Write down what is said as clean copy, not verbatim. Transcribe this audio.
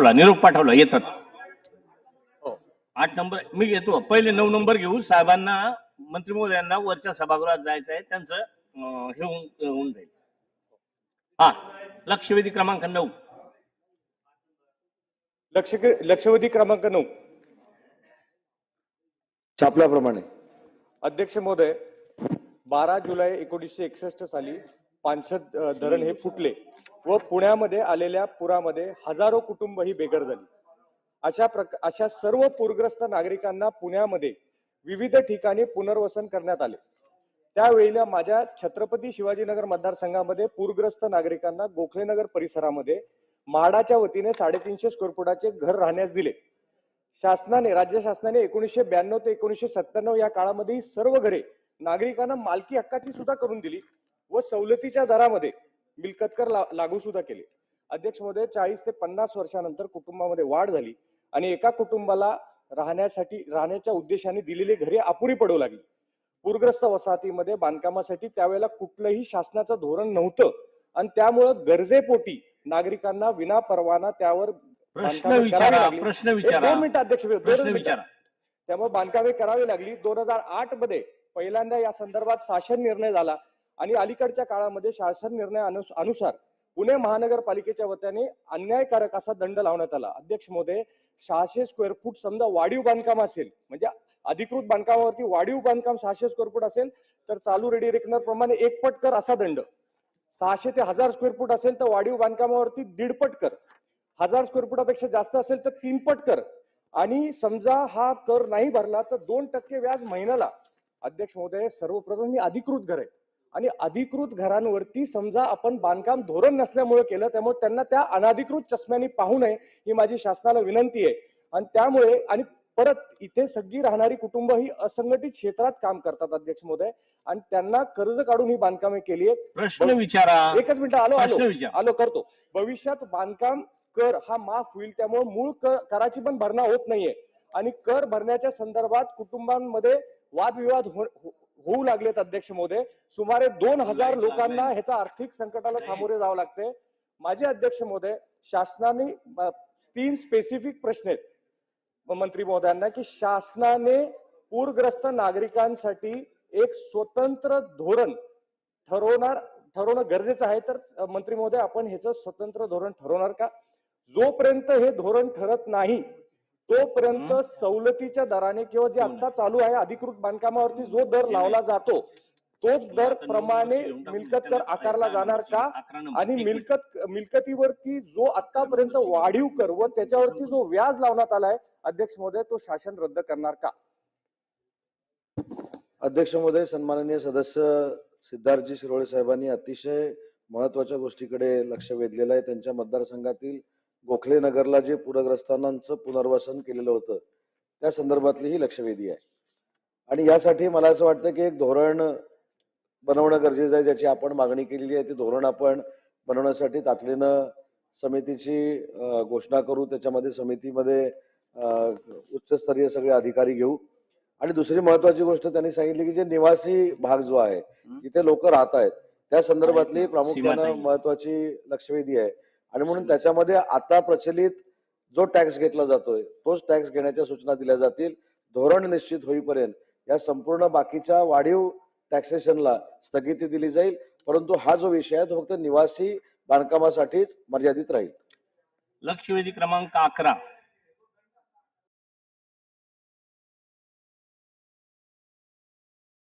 पाठवला, निरोप पाठवला, येतात. 8 नंबर मी घेतो. पहिले 9 नंबर घेऊ. साहेबांना, मंत्री महोदयांना वरच्या सभागृहात जायचं आहे, त्यांचं हे होऊन जाईल. हा, लक्षवेधी क्रमांक 9. लक्षवेधी क्रमांक 9 छापल्याप्रमाणे. अध्यक्ष महोदय, 12 जुलै 1961 साली पानसद धरण हे फुटले व पुण्यामध्ये आलेल्या पुरामध्ये हजारो कुटुंब ही बेघर झाली. अशा सर्व पूरग्रस्त नागरिकांना पुण्यामध्ये विविध ठिकाणी पुनर्वसन करण्यात आले. त्यावेळेला माझ्या छत्रपती शिवाजीनगर मतदारसंघामध्ये पूरग्रस्त नागरिकांना गोखलेनगर परिसरामध्ये म्हाडाच्या वतीने 350 स्क्वेअर फुटाचे घर राहण्यास दिले. राज्य शासनाने 1992 ते 1997 या काळामध्ये सर्व घरे नागरिकांना मालकी हक्काची सुद्धा करून दिली व सवलतीच्या दरामध्ये मिळकत कर लागू सुद्धा केले. अध्यक्ष महोदय, 40 ते 50 वर्षानंतर कुटुंबामध्ये वाढ झाली आणि एका कुटुंबाला राहण्याच्या उद्देशाने दिलेली घरे अपुरी पडू लागली. पूरग्रस्त वसाहतीमध्ये बांधकामासाठी त्यावेळेला कुठलंही शासनाचं धोरण नव्हतं आणि त्यामुळे गरजेपोटी नागरिकांना विना परवाना त्यावर प्रश्न विचारा. 2 मिनिट अध्यक्ष, प्रश्न विचारा. त्यामुळे बांधकामे करावी लागली. 2008 मध्ये पहिल्यांदा या संदर्भात शासन निर्णय झाला आणि अलीकडच्या काळामध्ये शासन निर्णयानुसार पुणे महानगरपालिकेच्या वतीने अन्यायकारक असा दंड लावण्यात आला. अध्यक्ष महोदय, 600 स्क्वेअर फूट समजा वाढीव बांधकाम असेल, म्हणजे अधिकृत बांधकामावरती वाढीव बांधकाम 600 स्क्वेअर फूट असेल तर चालू रेडी रेकनर प्रमाणे 1 पट कर असा दंड. 600 ते 1000 स्क्वेअर फूट असेल तर वाढीव बांधकामावरती 1.5 पट कर. 1000 स्क्वेअर फुटापेक्षा जास्त असेल तर 3 पट कर आणि समजा हा कर नाही भरला तर 2% व्याज महिन्याला. अध्यक्ष महोदय, सर्वप्रथम ही अधिकृत घर आहे आणि अधिकृत घरांवरती समजा आपण बांधकाम धोरण नसल्यामुळे केलं, त्यामुळे त्यांना त्या अनधिकृत चष्म्याने पाहू नये ही माझी शासनाला विनंती आहे. आणि त्यामुळे आणि परत इथे सगळी राहणारी कुटुंब ही असंघटित क्षेत्रात काम करतात अध्यक्ष महोदय आणि त्यांना कर्ज काढून ही बांधकामे केली आहेत. प्रश्न विचारा. एकच मिनिट, आलो करतो. भविष्यात बांधकाम कर हा माफ होईल, त्यामुळे मूळ कराची पण भरणा होत नाहीये आणि कर भरण्याच्या संदर्भात कुटुंबांमध्ये वादविवाद होऊ लागलेत. अध्यक्ष महोदय, सुमारे 2000 लोकांना ह्याचा आर्थिक संकटाला सामोरे जावं लागते. माझे अध्यक्ष महोदय, शासनाने 3 स्पेसिफिक प्रश्न आहेत मंत्री महोदयांना की शासनाने पूरग्रस्त नागरिकांसाठी एक स्वतंत्र धोरण ठरवणं गरजेचं आहे. तर मंत्री महोदय, आपण ह्याचं स्वतंत्र धोरण ठरवणार का? जोपर्यंत हे धोरण ठरत नाही तोपर्यंत सवलतीच्या दराने किंवा जे आता चालू आहे अधिकृत बांधकामावरती जो दर लावला जातो तोच दर प्रमाणे मिळकत कर आकारला जाणार का? आणि मिळकतीवरती जो आतापर्यंत वाढीव कर व त्याच्यावरती जो व्याज लावण्यात आलाय अध्यक्ष महोदय, तो शासन रद्द करणार का? अध्यक्ष महोदय, सन्माननीय सदस्य सिद्धार्थजी शिरोळे साहेबांनी अतिशय महत्वाच्या गोष्टीकडे लक्ष वेधलेलं आहे. त्यांच्या मतदारसंघातील गोखले नगरला जे पूरग्रस्तांचं पुनर्वसन केलेलं होतं त्या संदर्भातली ही लक्षवेधी आहे आणि यासाठी मला असं वाटतं की एक धोरण बनवणं गरजेचं आहे, ज्याची आपण मागणी केलेली आहे. ते धोरण आपण बनवण्यासाठी तातडीनं समितीची घोषणा करू. त्याच्यामध्ये समितीमध्ये उच्चस्तरीय सगळे अधिकारी घेऊ. आणि दुसरी महत्वाची गोष्ट त्यांनी सांगितली की जे निवासी भाग जो आहे जिथे लोक राहत आहेत त्या संदर्भातली प्रामुख्याने महत्वाची लक्षवेधी आहे आणि म्हणून त्याच्यामध्ये आता प्रचलित जो टॅक्स घेतला जातोय तोच टॅक्स घेण्याच्या सूचना दिल्या जातील. धोरण निश्चित होईपर्यंत या संपूर्ण बाकीच्या वाढीव टॅक्सेशनला स्थगिती दिली जाईल, परंतु हा जो विषय आहे तो फक्त निवासी बांधकामासाठीच मर्यादित राहील. लक्षवेधी क्रमांक 11.